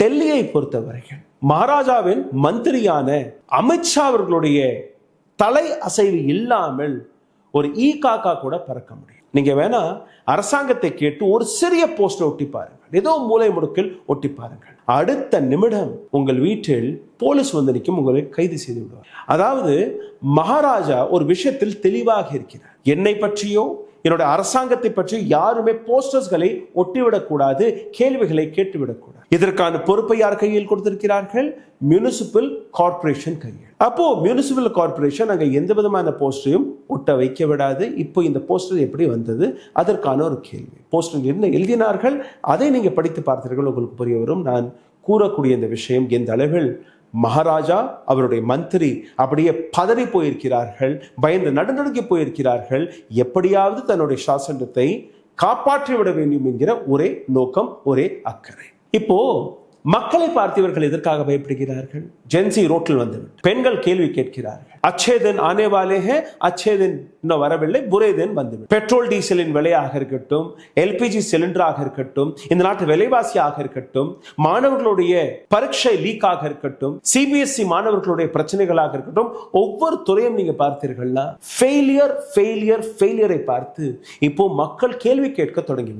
டெல்லியை பொறுத்தவரையில் மகாராஜாவின் மந்திரியான அமித்ஷா அவர்களுடைய தலை அசைவு இல்லாமல் ஒரு காக்கா கூட பறக்க முடியும். நீங்க வேணா அரசாங்கத்தை கேட்டு ஒரு சிறிய போஸ்டர் ஒட்டி பாருங்கள், ஏதோ மூலை முடுக்கில் ஒட்டி பாருங்கள், அடுத்த நிமிடம் உங்கள் வீட்டில் போலீஸ் வந்து நிற்கும், உங்களை கைது செய்து விடுவார். அதாவது மகாராஜா ஒரு விஷயத்தில் தெளிவாக இருக்கிறார். என்னை பற்றியோ என்னோட அரசாங்கத்தை பற்றி யாருமே போஸ்டர்ஸ்களை ஒட்டிவிடக்கூடாது, கேள்விகளை கேட்டுவிடக்கூடாது. இதற்கான பொறுப்பை யார் கையில் கொடுத்திருக்கிறார்கள்? மியூனிசிபல் கார்பரேஷன் கையில். அப்போ மியூனிசிபல் கார்பரேஷன் அங்க எந்த விதமான போஸ்டரையும் ஒட்ட வைக்க விடாது. இப்போ இந்த போஸ்டர் எப்படி வந்தது, அதற்கான ஒரு கேள்வி. போஸ்டர் என்ன எழுதினார்கள் அதை நீங்க படித்து பார்த்தீர்கள், உங்களுக்கு புரிய வரும். நான் கூறக்கூடிய இந்த விஷயம் எந்த அளவில் மகாராஜா அவருடைய மந்திரி அப்படியே பதறி போயிருக்கிறார்கள், பயந்து நடுநடுங்கி போயிருக்கிறார்கள், எப்படியாவது தன்னுடைய சாசனத்தை காப்பாற்றி விட வேண்டும் என்கிற ஒரே நோக்கம், ஒரே அக்கறை. இப்போ மக்களை பார்த்தவர்கள் எதற்காக பயப்படுகிறார்கள்? ஜென்சி ரோட்டில் வந்து பெண்கள் கேள்வி கேட்கிறார்கள், அச்சே தின் ஆனே வாலே ஹே, அச்சே தின் இன்னும் வரவில்லை, புரே தின் வந்துவிடும். பெட்ரோல் டீசலின் விலையாக இருக்கட்டும், எல்பிஜி சிலிண்டராக இருக்கட்டும், இந்த நாட்டு விலைவாசியாக இருக்கட்டும், மாணவர்களுடைய பரீட்சை லீக்காக இருக்கட்டும், சிபிஎஸ்இ மாணவர்களுடைய பிரச்சனைகளாக இருக்கட்டும், ஒவ்வொரு துறையும் நீங்க பார்த்தீர்கள்னா ஃபெயிலியரை பார்த்து இப்போ மக்கள் கேள்வி கேட்க தொடங்கி